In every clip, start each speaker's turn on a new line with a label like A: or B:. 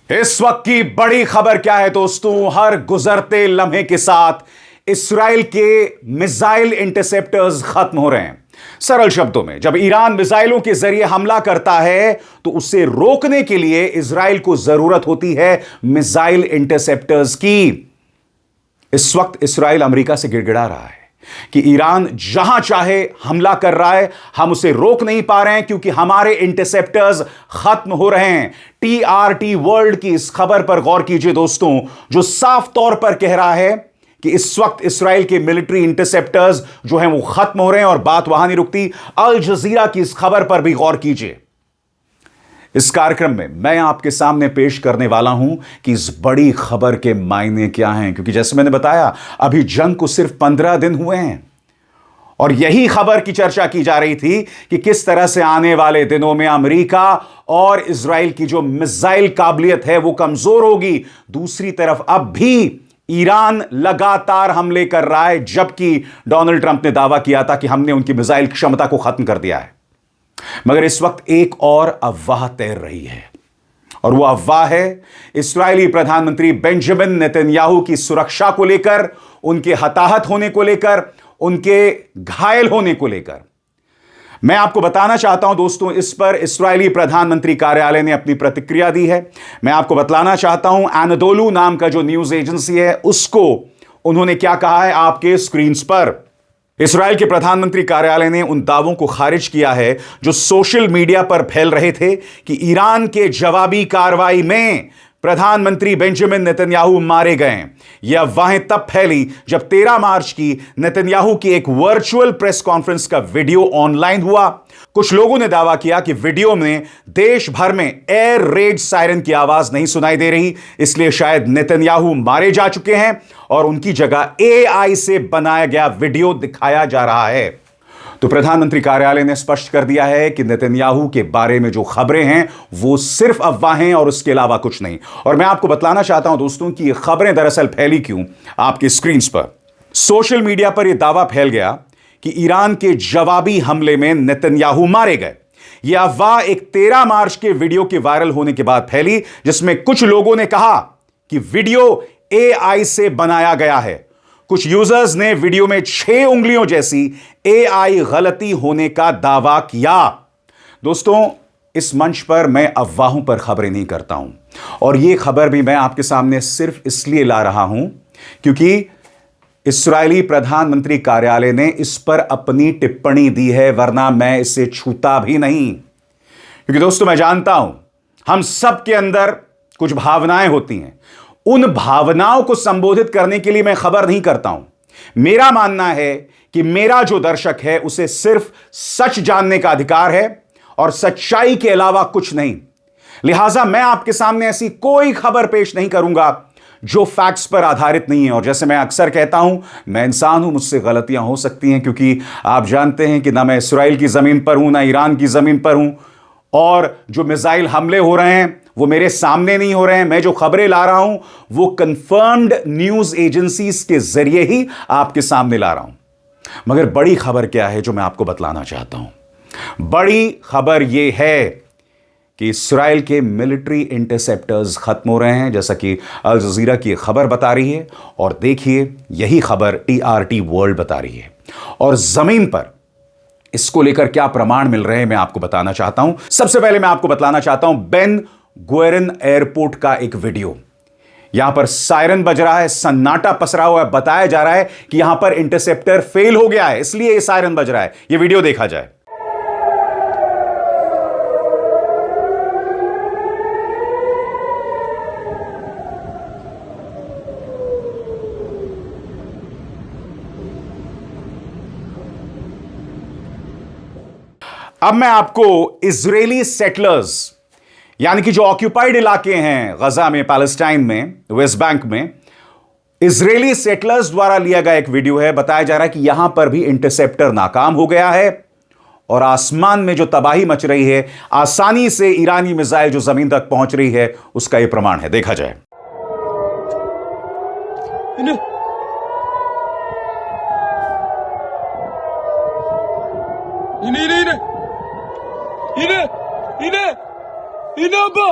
A: इस वक्त की बड़ी खबर क्या है दोस्तों? हर गुजरते लम्हे के साथ इस्राएल के मिसाइल इंटरसेप्टर्स खत्म हो रहे हैं। सरल शब्दों में, जब ईरान मिसाइलों के जरिए हमला करता है तो उसे रोकने के लिए इस्राएल को जरूरत होती है मिसाइल इंटरसेप्टर्स की। इस वक्त इस्राएल अमेरिका से गिड़गिड़ा रहा है कि ईरान जहां चाहे हमला कर रहा है, हम उसे रोक नहीं पा रहे हैं क्योंकि हमारे इंटरसेप्टर्स खत्म हो रहे हैं। टीआरटी वर्ल्ड की इस खबर पर गौर कीजिए दोस्तों, जो साफ तौर पर कह रहा है कि इस वक्त इस्राएल के मिलिट्री इंटरसेप्टर्स जो हैं वो खत्म हो रहे हैं। और बात वहां नहीं रुकती, अल जजीरा की इस खबर पर भी गौर कीजिए। इस कार्यक्रम में मैं आपके सामने पेश करने वाला हूं कि इस बड़ी खबर के मायने क्या हैं, क्योंकि जैसे मैंने बताया अभी जंग को सिर्फ 15 दिन हुए हैं और यही खबर की चर्चा की जा रही थी कि किस तरह से आने वाले दिनों में अमेरिका और इजराइल की जो मिसाइल काबिलियत है वो कमजोर होगी। दूसरी तरफ अब भी ईरान लगातार हमले कर रहा है, जबकि डोनाल्ड ट्रंप ने दावा किया था कि हमने उनकी मिसाइल क्षमता को खत्म कर दिया है। मगर इस वक्त एक और अफवाह तैर रही है और वो अफवाह है इस्राएली प्रधानमंत्री बेंजामिन नेतन्याहू की सुरक्षा को लेकर, उनके हताहत होने को लेकर, उनके घायल होने को लेकर। मैं आपको बताना चाहता हूं दोस्तों, इस पर इस्राएली प्रधानमंत्री कार्यालय ने अपनी प्रतिक्रिया दी है। मैं आपको बतलाना चाहता हूं एनाडोलू नाम का जो न्यूज एजेंसी है उसको उन्होंने क्या कहा है आपके स्क्रीन पर। इस्राएल के प्रधानमंत्री कार्यालय ने उन दावों को खारिज किया है जो सोशल मीडिया पर फैल रहे थे कि ईरान के जवाबी कार्रवाई में प्रधानमंत्री बेंजामिन नेतन्याहू मारे गए। यह अफवाहें तब फैली जब 13 मार्च की नेतन्याहू की एक वर्चुअल प्रेस कॉन्फ्रेंस का वीडियो ऑनलाइन हुआ। कुछ लोगों ने दावा किया कि वीडियो में देश भर में एयर रेड सायरन की आवाज नहीं सुनाई दे रही, इसलिए शायद नेतन्याहू मारे जा चुके हैं और उनकी जगह एआई से बनाया गया वीडियो दिखाया जा रहा है। तो प्रधानमंत्री कार्यालय ने स्पष्ट कर दिया है कि नेतन्याहू के बारे में जो खबरें हैं वो सिर्फ अफवाहें और उसके अलावा कुछ नहीं। और मैं आपको बतलाना चाहता हूं दोस्तों कि ये खबरें दरअसल फैली क्यों। आपकी स्क्रीन पर सोशल मीडिया पर यह दावा फैल गया कि ईरान के जवाबी हमले में नेतन्याहू मारे गए। यह अफवाह एक 13 मार्च के वीडियो के वायरल होने के बाद फैली, जिसमें कुछ लोगों ने कहा कि वीडियो एआई से बनाया गया है। कुछ यूजर्स ने वीडियो में 6 उंगलियों जैसी एआई गलती होने का दावा किया। दोस्तों, इस मंच पर मैं अफवाहों पर खबरें नहीं करता हूं और यह खबर भी मैं आपके सामने सिर्फ इसलिए ला रहा हूं क्योंकि इस्राएली प्रधानमंत्री कार्यालय ने इस पर अपनी टिप्पणी दी है, वरना मैं इसे छूता भी नहीं। क्योंकि दोस्तों, मैं जानता हूं हम सब के अंदर कुछ भावनाएं होती हैं। उन भावनाओं को संबोधित करने के लिए मैं खबर नहीं करता हूं। मेरा मानना है कि मेरा जो दर्शक है उसे सिर्फ सच जानने का अधिकार है और सच्चाई के अलावा कुछ नहीं। लिहाजा मैं आपके सामने ऐसी कोई खबर पेश नहीं करूंगा जो फैक्ट्स पर आधारित नहीं है। और जैसे मैं अक्सर कहता हूं, मैं इंसान हूं, मुझसे गलतियां हो सकती हैं, क्योंकि आप जानते हैं कि ना मैं इस्राएल की जमीन पर हूं ना ईरान की जमीन पर हूं। और जो मिसाइल हमले हो रहे हैं वो मेरे सामने नहीं हो रहे हैं। मैं जो खबरें ला रहा हूं वो कंफर्म्ड न्यूज एजेंसीज के जरिए ही आपके सामने ला रहा हूं। मगर बड़ी खबर क्या है जो मैं आपको बतलाना चाहता हूं? बड़ी खबर यह है कि इस्राएल के मिलिट्री इंटरसेप्टर्स खत्म हो रहे हैं, जैसा कि अल जजीरा की खबर बता रही है। और देखिए, यही खबर टीआरटी वर्ल्ड बता रही है। और जमीन पर इसको लेकर क्या प्रमाण मिल रहे हैं मैं आपको बताना चाहता हूं। सबसे पहले मैं आपको बताना चाहता हूं बेन गुएरिन एयरपोर्ट का एक वीडियो। यहां पर सायरन बज रहा है, सन्नाटा पसरा हुआ है, बताया जा रहा है कि यहां पर इंटरसेप्टर फेल हो गया है, इसलिए यह सायरन बज रहा है। यह वीडियो देखा जाए। अब मैं आपको इजरायली सेटलर्स, यानी कि जो ऑक्यूपाइड इलाके हैं गजा में, पैलेस्टाइन में, वेस्ट बैंक में, इजरायली सेटलर्स द्वारा लिया गया एक वीडियो है। बताया जा रहा है कि यहां पर भी इंटरसेप्टर नाकाम हो गया है और आसमान में जो तबाही मच रही है, आसानी से ईरानी मिसाइल जो जमीन तक पहुंच रही है, उसका यह प्रमाण है। देखा जाए।
B: Yine abba.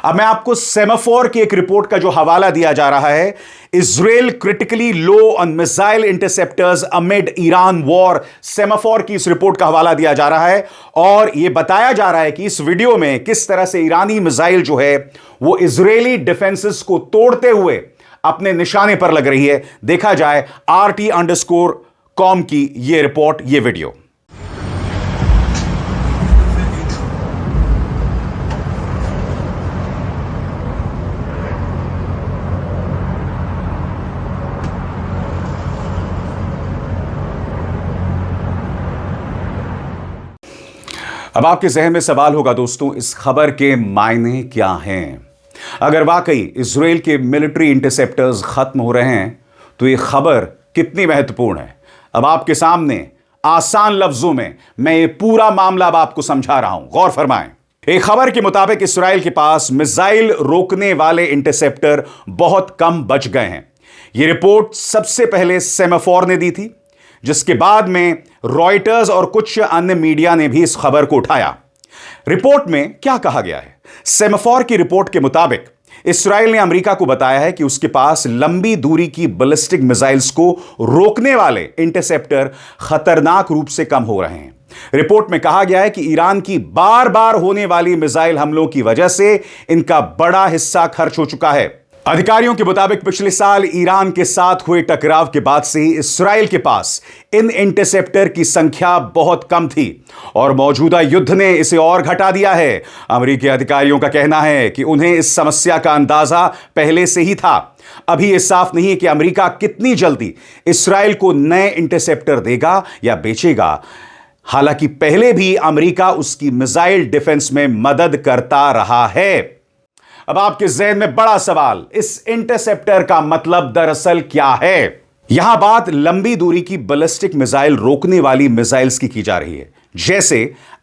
A: अब मैं आपको सेमाफोर की एक रिपोर्ट का जो हवाला दिया जा रहा है, Israel critically low on missile interceptors amid Iran war, semaphore की इस रिपोर्ट का हवाला दिया जा रहा है और यह बताया जा रहा है कि इस वीडियो में किस तरह से ईरानी मिसाइल जो है वो इजरायली डिफेंसेस को तोड़ते हुए अपने निशाने पर लग रही है। देखा जाए RT_com की यह रिपोर्ट, यह वीडियो। अब आपके जहन में सवाल होगा दोस्तों, इस खबर के मायने क्या हैं? अगर वाकई इजराइल के मिलिट्री इंटरसेप्टर्स खत्म हो रहे हैं तो यह खबर कितनी महत्वपूर्ण है। अब आपके सामने आसान लफ्जों में मैं ये पूरा मामला अब आपको समझा रहा हूं, गौर फरमाएं। एक खबर के मुताबिक इस्राइल के पास मिसाइल रोकने वाले इंटरसेप्टर बहुत कम बच गए हैं। यह रिपोर्ट सबसे पहले सेमाफोर ने दी थी, जिसके बाद में रॉयटर्स और कुछ अन्य मीडिया ने भी इस खबर को उठाया। रिपोर्ट में क्या कहा गया है? सेमाफोर की रिपोर्ट के मुताबिक इस्राइल ने अमेरिका को बताया है कि उसके पास लंबी दूरी की बैलिस्टिक मिसाइल्स को रोकने वाले इंटरसेप्टर खतरनाक रूप से कम हो रहे हैं। रिपोर्ट में कहा गया है कि ईरान की बार बार होने वाली मिसाइल हमलों की वजह से इनका बड़ा हिस्सा खर्च हो चुका है। अधिकारियों के मुताबिक पिछले साल ईरान के साथ हुए टकराव के बाद से ही इस्राइल के पास इन इंटरसेप्टर की संख्या बहुत कम थी और मौजूदा युद्ध ने इसे और घटा दिया है। अमेरिकी अधिकारियों का कहना है कि उन्हें इस समस्या का अंदाजा पहले से ही था। अभी यह साफ नहीं है कि अमेरिका कितनी जल्दी इस्राइल को नए इंटरसेप्टर देगा या बेचेगा। हालांकि पहले भी अमेरिका उसकी मिसाइल डिफेंस में मदद करता रहा है। अब आपके ज़हन में बड़ा सवाल, इस इंटरसेप्टर का मतलब दरअसल क्या है? यहां बात लंबी दूरी की बैलिस्टिक मिसाइल रोकने वाली मिसाइल्स की जा रही है, जैसे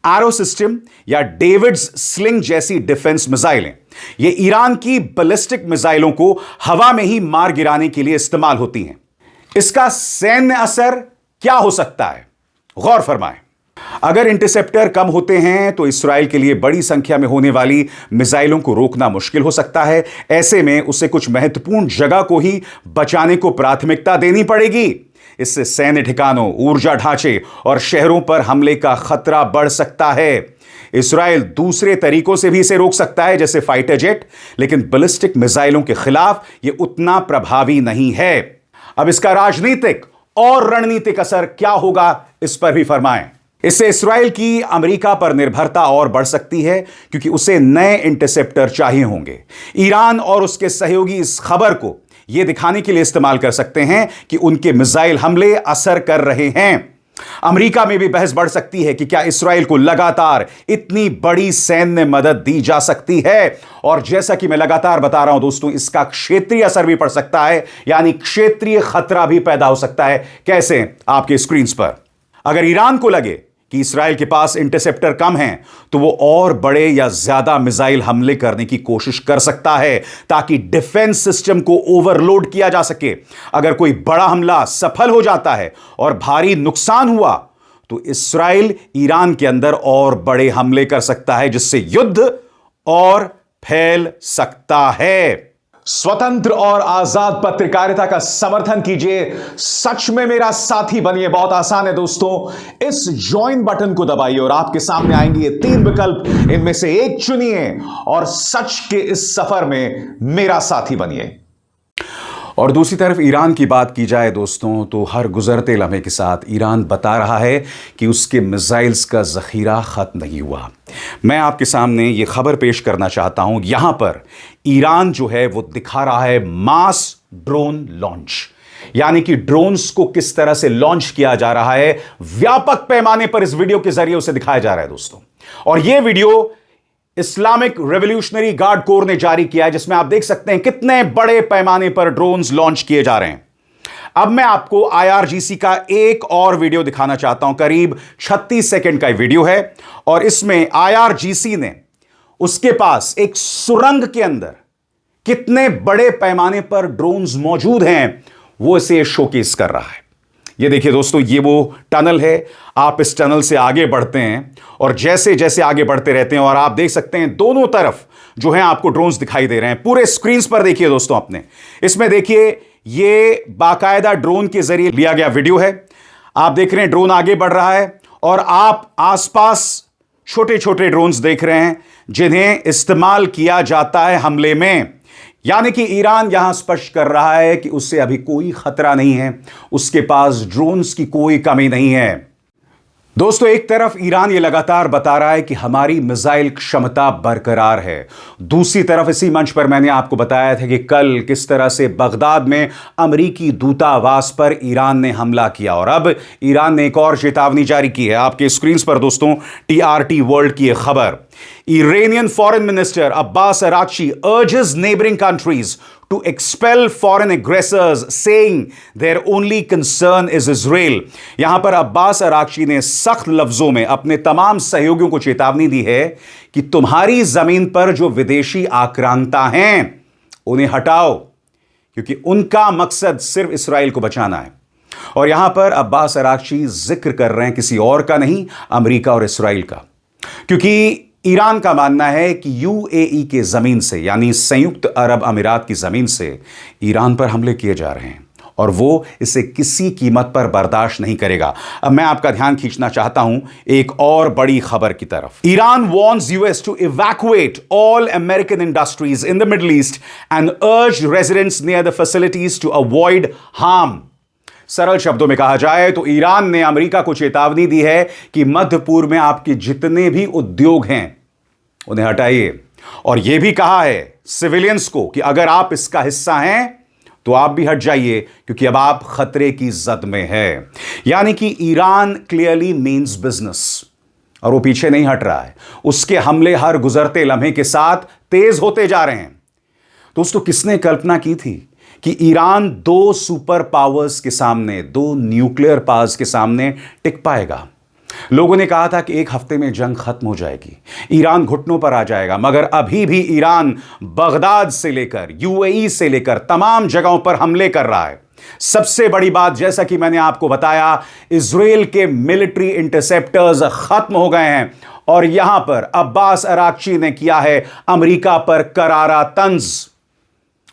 A: एरो सिस्टम या डेविड्स स्लिंग जैसी डिफेंस मिसाइलें। ये ईरान की बैलिस्टिक मिसाइलों को हवा में ही मार गिराने के लिए इस्तेमाल होती हैं। इसका सैन्य असर क्या हो सकता है? गौर फरमाएं। अगर इंटरसेप्टर कम होते हैं तो इस्राइल के लिए बड़ी संख्या में होने वाली मिसाइलों को रोकना मुश्किल हो सकता है। ऐसे में उसे कुछ महत्वपूर्ण जगह को ही बचाने को प्राथमिकता देनी पड़ेगी। इससे सैन्य ठिकानों, ऊर्जा ढांचे और शहरों पर हमले का खतरा बढ़ सकता है। इस्राइल दूसरे तरीकों से भी इसे रोक सकता है, जैसे फाइटर जेट, लेकिन बैलिस्टिक मिसाइलों के खिलाफ यह उतना प्रभावी नहीं है। अब इसका राजनीतिक और रणनीतिक असर क्या होगा, इस पर भी फरमाएं। इससे इस्राइल की अमेरिका पर निर्भरता और बढ़ सकती है, क्योंकि उसे नए इंटरसेप्टर चाहिए होंगे। ईरान और उसके सहयोगी इस खबर को यह दिखाने के लिए इस्तेमाल कर सकते हैं कि उनके मिसाइल हमले असर कर रहे हैं। अमेरिका में भी बहस बढ़ सकती है कि क्या इस्राइल को लगातार इतनी बड़ी सैन्य मदद दी जा सकती है। और जैसा कि मैं लगातार बता रहा हूं दोस्तों, इसका क्षेत्रीय असर भी पड़ सकता है, यानी क्षेत्रीय खतरा भी पैदा हो सकता है। कैसे? आपके स्क्रीन पर अगर ईरान को लगे कि इस्राइल के पास इंटरसेप्टर कम हैं, तो वो और बड़े या ज्यादा मिसाइल हमले करने की कोशिश कर सकता है, ताकि डिफेंस सिस्टम को ओवरलोड किया जा सके। अगर कोई बड़ा हमला सफल हो जाता है और भारी नुकसान हुआ, तो इस्राइल ईरान के अंदर और बड़े हमले कर सकता है, जिससे युद्ध और फैल सकता है। स्वतंत्र और आजाद पत्रकारिता का समर्थन कीजिए, सच में मेरा साथी बनिए। बहुत आसान है दोस्तों, इस ज्वाइन बटन को दबाइए और आपके सामने आएंगे ये 3 विकल्प, इनमें से एक चुनिए और सच के इस सफर में मेरा साथी बनिए। और दूसरी तरफ ईरान की बात की जाए दोस्तों, तो हर गुजरते लम्हे के साथ ईरान बता रहा है कि उसके मिसाइल्स का जखीरा खत्म नहीं हुआ। मैं आपके सामने ये खबर पेश करना चाहता हूं। यहां पर ईरान जो है वो दिखा रहा है मास ड्रोन लॉन्च, यानी कि ड्रोन्स को किस तरह से लॉन्च किया जा रहा है, व्यापक पैमाने पर इस वीडियो के जरिए उसे दिखाया जा रहा है दोस्तों। और यह video Islamic revolutionary guard core ने जारी किया है, जिसमें आप देख सकते हैं कितने बड़े पैमाने पर ड्रोन्स लॉन्च किए जा रहे हैं। अब मैं आपको IRGC का एक और वीडियो दिखाना चाहता हूं। करीब 36 सेकंड का वीडियो है और इसमें IRGC ने उसके पास एक सुरंग के अंदर कितने बड़े पैमाने पर ड्रोन्स मौजूद हैं वो इसे शोकेस कर रहा है। ये देखिए दोस्तों, ये वो टनल है। आप इस टनल से आगे बढ़ते हैं और जैसे जैसे आगे बढ़ते रहते हैं और आप देख सकते हैं दोनों तरफ जो है आपको ड्रोन्स दिखाई दे रहे हैं। पूरे स्क्रीन पर देखिए दोस्तों अपने, इसमें देखिए ये बाकायदा ड्रोन के जरिए लिया गया वीडियो है। आप देख रहे हैं ड्रोन आगे बढ़ रहा है और आप आसपास छोटे छोटे ड्रोन्स देख रहे हैं जिन्हें इस्तेमाल किया जाता है हमले में। यानी कि ईरान यहां स्पष्ट कर रहा है कि उससे अभी कोई खतरा नहीं है, उसके पास ड्रोन्स की कोई कमी नहीं है। दोस्तों, एक तरफ ईरान ये लगातार बता रहा है कि हमारी मिसाइल क्षमता बरकरार है, दूसरी तरफ इसी मंच पर मैंने आपको बताया था कि कल किस तरह से बगदाद में अमेरिकी दूतावास पर ईरान ने हमला किया और अब ईरान ने एक और चेतावनी जारी की है। आपके स्क्रीन पर दोस्तों TRT वर्ल्ड की यह खबर, Iranian Foreign Minister Abbas Araghchi urges neighboring countries to expel foreign aggressors, saying their only concern is Israel. यहां पर अब्बास अरागची ने सख्त लफ्जों में अपने तमाम सहयोगियों को चेतावनी दी है कि तुम्हारी जमीन पर जो विदेशी आक्रांता हैं उन्हें हटाओ, क्योंकि उनका मकसद सिर्फ इसराइल को बचाना है। और यहां पर अब्बास अरागची जिक्र कर रहे हैं किसी और का नहीं, अमेरिका और इसराइल का, क्योंकि ईरान का मानना है कि UAE के जमीन से यानी संयुक्त अरब अमीरात की जमीन से ईरान पर हमले किए जा रहे हैं और वो इसे किसी कीमत पर बर्दाश्त नहीं करेगा। अब मैं आपका ध्यान खींचना चाहता हूं एक और बड़ी खबर की तरफ। Iran warns US to evacuate all American industries in the Middle East and urge residents near the facilities to avoid harm. सरल शब्दों में कहा जाए तो ईरान ने अमेरिका को चेतावनी दी है कि मध्य पूर्व में आपके जितने भी उद्योग हैं उन्हें हटाइए, और यह भी कहा है सिविलियंस को कि अगर आप इसका हिस्सा हैं तो आप भी हट जाइए, क्योंकि अब आप खतरे की जद में है। यानी कि ईरान क्लियरली मीन्स बिजनेस और वो पीछे नहीं हट रहा है। उसके हमले हर गुजरते लम्हे के साथ तेज होते जा रहे हैं। दोस्तों, किसने कल्पना की थी कि ईरान दो सुपर पावर्स के सामने, दो न्यूक्लियर पावर्स के सामने टिक पाएगा? लोगों ने कहा था कि एक हफ्ते में जंग खत्म हो जाएगी, ईरान घुटनों पर आ जाएगा, मगर अभी भी ईरान बगदाद से लेकर UAE से लेकर तमाम जगहों पर हमले कर रहा है। सबसे बड़ी बात, जैसा कि मैंने आपको बताया, इजराइल के मिलिट्री इंटरसेप्टर्स खत्म हो गए हैं और यहां पर अब्बास अरागची ने किया है अमेरिका पर करारा तंज,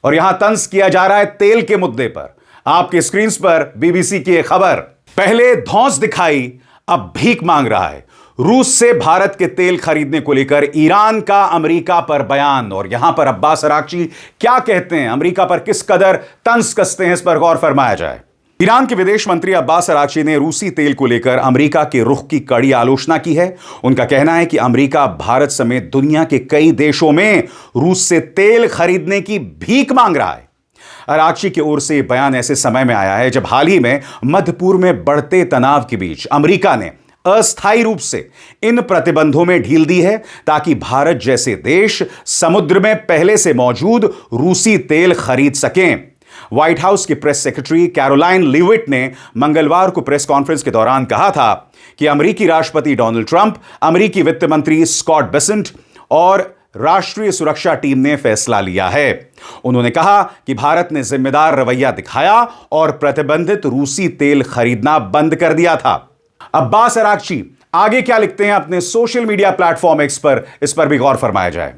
A: और यहां तंज किया जा रहा है तेल के मुद्दे पर। आपके स्क्रीन पर BBC की एक खबर, पहले धौंस दिखाई अब भीख मांग रहा है। रूस से भारत के तेल खरीदने को लेकर ईरान का अमेरिका पर बयान, और यहां पर अब्बास अरागची क्या कहते हैं, अमेरिका पर किस कदर तंज कसते हैं, इस पर गौर फरमाया जाए। ईरान के विदेश मंत्री अब्बास अरागची ने रूसी तेल को लेकर अमेरिका के रुख की कड़ी आलोचना की है। उनका कहना है कि अमेरिका भारत समेत दुनिया के कई देशों में रूस से तेल खरीदने की भीख मांग रहा है। अरागची की ओर से बयान ऐसे समय में आया है जब हाल ही में मध्य पूर्व में बढ़ते तनाव के बीच अमेरिका ने अस्थायी रूप से इन प्रतिबंधों में ढील दी है, ताकि भारत जैसे देश समुद्र में पहले से मौजूद रूसी तेल खरीद सकें। व्हाइट हाउस की प्रेस सेक्रेटरी कैरोलाइन लीविट ने मंगलवार को प्रेस कॉन्फ्रेंस के दौरान कहा था कि अमेरिकी राष्ट्रपति डोनाल्ड ट्रंप, अमेरिकी वित्त मंत्री स्कॉट बेसेंट और राष्ट्रीय सुरक्षा टीम ने फैसला लिया है। उन्होंने कहा कि भारत ने जिम्मेदार रवैया दिखाया और प्रतिबंधित रूसी तेल खरीदना बंद कर दिया था। अब्बास अरागची आगे क्या लिखते हैं अपने सोशल मीडिया प्लेटफॉर्म एक्स पर, इस पर भी गौर फरमाया जाए।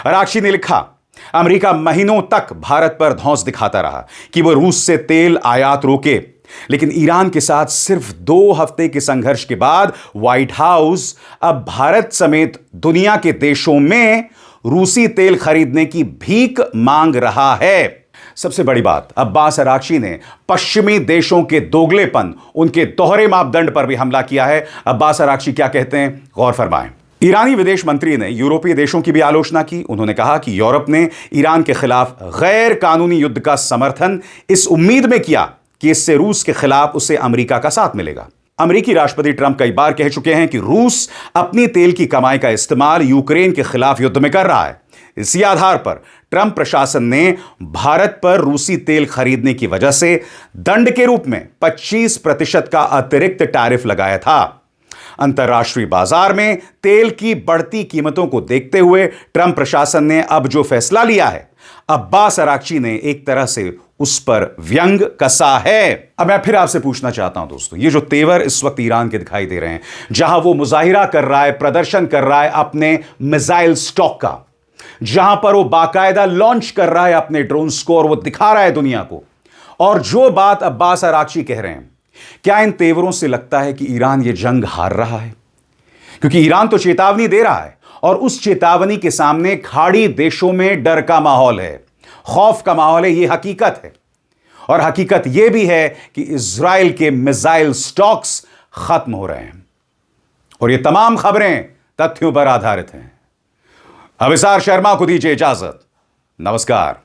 A: अरागची ने लिखा, अमेरिका महीनों तक भारत पर धौंस दिखाता रहा कि वह रूस से तेल आयात रोके, लेकिन ईरान के साथ सिर्फ 2 हफ्ते के संघर्ष के बाद व्हाइट हाउस अब भारत समेत दुनिया के देशों में रूसी तेल खरीदने की भीख मांग रहा है। सबसे बड़ी बात, अब्बास अरागची ने पश्चिमी देशों के दोगलेपन, उनके दोहरे मापदंड पर भी हमला किया है। अब्बास अरागची क्या कहते हैं, गौर फरमाएं। ईरानी विदेश मंत्री ने यूरोपीय देशों की भी आलोचना की। उन्होंने कहा कि यूरोप ने ईरान के खिलाफ गैर कानूनी युद्ध का समर्थन इस उम्मीद में किया कि इससे रूस के खिलाफ उसे अमेरिका का साथ मिलेगा। अमेरिकी राष्ट्रपति ट्रंप कई बार कह चुके हैं कि रूस अपनी तेल की कमाई का इस्तेमाल यूक्रेन के खिलाफ युद्ध में कर रहा है। इसी आधार पर ट्रंप प्रशासन ने भारत पर रूसी तेल खरीदने की वजह से दंड के रूप में 25% का अतिरिक्त टैरिफ लगाया था। अंतर्राष्ट्रीय बाजार में तेल की बढ़ती कीमतों को देखते हुए ट्रंप प्रशासन ने अब जो फैसला लिया है, अब्बास अरागची ने एक तरह से उस पर व्यंग कसा है। अब मैं फिर आपसे पूछना चाहता हूं दोस्तों, ये जो तेवर इस वक्त ईरान के दिखाई दे रहे हैं, जहां वो मुजाहिरा कर रहा है, प्रदर्शन कर रहा है अपने मिसाइल स्टॉक का, जहां पर वो बाकायदा लॉन्च कर रहा है अपने ड्रोन्स को और वो दिखा रहा है दुनिया को, और जो बात अब्बास अराक्ची कह रहे हैं, क्या इन तेवरों से लगता है कि ईरान ये जंग हार रहा है? क्योंकि ईरान तो चेतावनी दे रहा है और उस चेतावनी के सामने खाड़ी देशों में डर का माहौल है, खौफ का माहौल है। यह हकीकत है, और हकीकत यह भी है कि इजराइल के मिसाइल स्टॉक्स खत्म हो रहे हैं, और यह तमाम खबरें तथ्यों पर आधारित हैं। अविसार शर्मा को दीजिए इजाजत। नमस्कार।